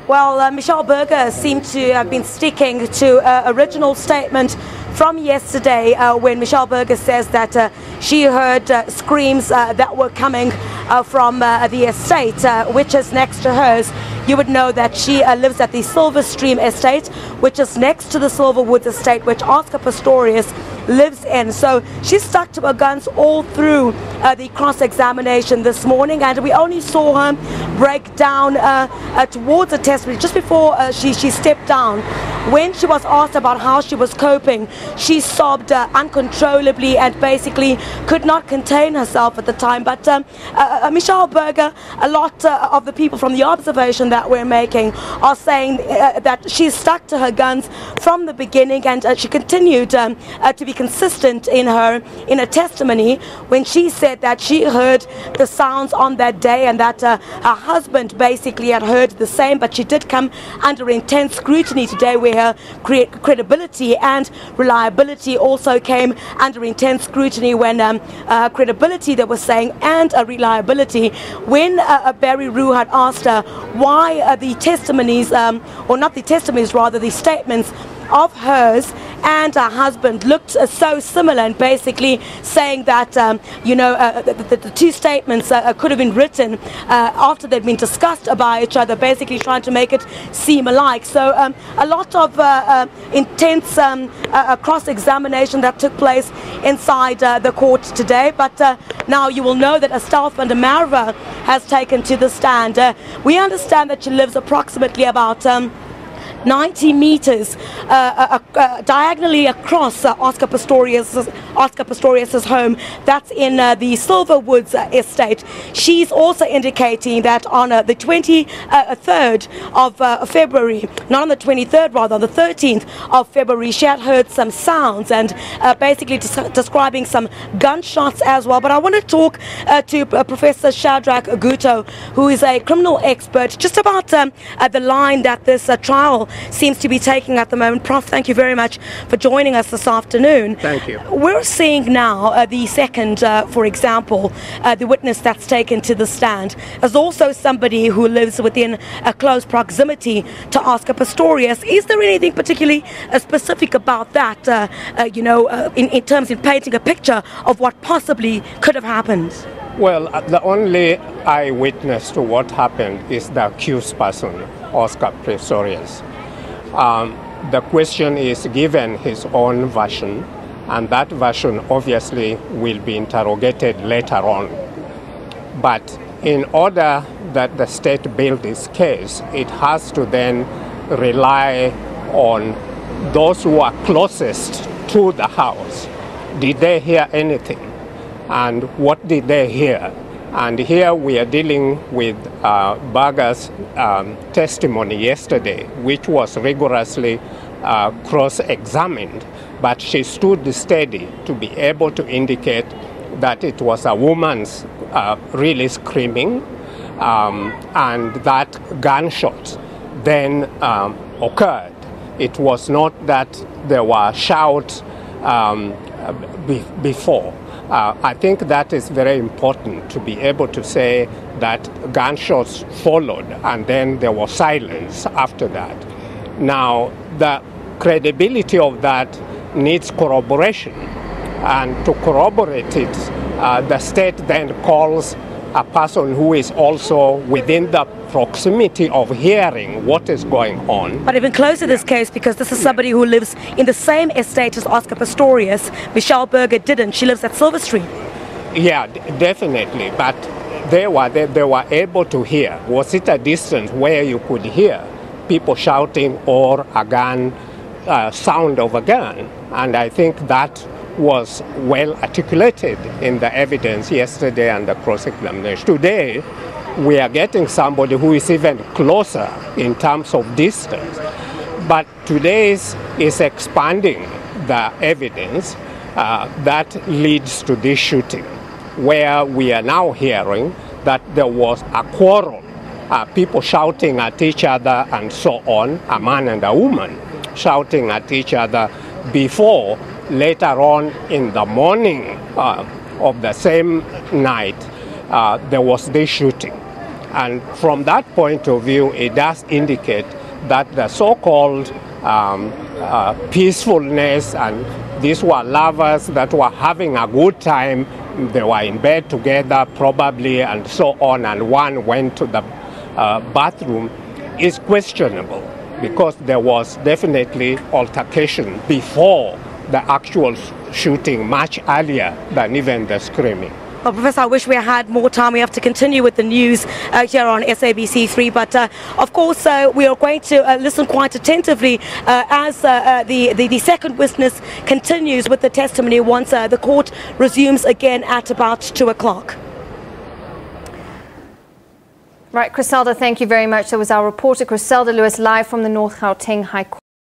Well, Michelle Berger seemed to have been sticking to original statement from yesterday when Michelle Berger says that she heard screams that were coming from the estate, which is next to hers. You would know that she lives at the Silver Stream estate, which is next to the Silverwoods estate, which Oscar Pistorius lives in. So she stuck to her guns all through the cross-examination this morning, and we only saw her break down towards the testimony just before she stepped down. When she was asked about how she was coping, she sobbed uncontrollably and basically could not contain herself at the time. But Michelle Berger, a lot of the people from the observation that we're making are saying that she stuck to her guns from the beginning, and she continued to be consistent in her testimony when she said that she heard the sounds on that day and that her husband basically had heard the same, but she did come under intense scrutiny today, where her credibility and reliability also came under intense scrutiny when credibility, they were saying, and reliability, when Barry Rue had asked her why the testimonies, or not the testimonies, rather the statements of hers and her husband looked so similar, and basically saying that the two statements could have been written after they'd been discussed by each other, basically trying to make it seem alike. So a lot of intense cross-examination that took place inside the court today. But now you will know that Estelle van der Merwe has taken to the stand. We understand that she lives approximately about 90 meters diagonally across Oscar Pistorius's home. That's in the Silverwoods estate. She's also indicating that on the 23rd of February, not on the 23rd, rather on the 13th of February, she had heard some sounds and basically describing some gunshots as well. But I want to talk to Professor Shadrach Aguto, who is a criminal expert, just about the line that this trial seems to be taking at the moment. Prof, thank you very much for joining us this afternoon. Thank you. We're seeing now the second, for example, the witness that's taken to the stand as also somebody who lives within a close proximity to Oscar Pistorius. Is there anything particularly specific about that, in terms of painting a picture of what possibly could have happened? Well, the only eyewitness to what happened is the accused person, Oscar Pistorius. The question is given his own version, and that version obviously will be interrogated later on. But in order that the state build its case, it has to then rely on those who are closest to the house. Did they hear anything? And what did they hear? And here we are dealing with Berger's testimony yesterday, which was rigorously cross-examined, but she stood steady to be able to indicate that it was a woman's really screaming, and that gunshots then occurred. It was not that there were shouts before. I think that is very important, to be able to say that gunshots followed and then there was silence after that. Now, the credibility of that needs corroboration, and to corroborate it, the state then calls a person who is also within the proximity of hearing what is going on. But even closer this case, because this is somebody who lives in the same estate as Oscar Pistorius. Michelle Berger didn't. She lives at Silver Stream. Yeah, definitely. But they were able to hear. Was it a distance where you could hear people shouting or a gun, sound of a gun? And I think that was well articulated in the evidence yesterday and the cross-examination. Today, we are getting somebody who is even closer in terms of distance. But today's is expanding the evidence that leads to this shooting, where we are now hearing that there was a quarrel, people shouting at each other and so on, a man and a woman shouting at each other before, later on in the morning of the same night, there was this shooting. And from that point of view, it does indicate that the so-called peacefulness, and these were lovers that were having a good time, they were in bed together probably and so on, and one went to the bathroom, is questionable, because there was definitely altercation before the actual shooting, much earlier than even the screaming. Well, Professor, I wish we had more time. We have to continue with the news here on SABC 3. But, of course, we are going to listen quite attentively as the second witness continues with the testimony once the court resumes again at about 2 o'clock. Right, Chriselda, thank you very much. That was our reporter, Chriselda Lewis, live from the North Gauteng High Court.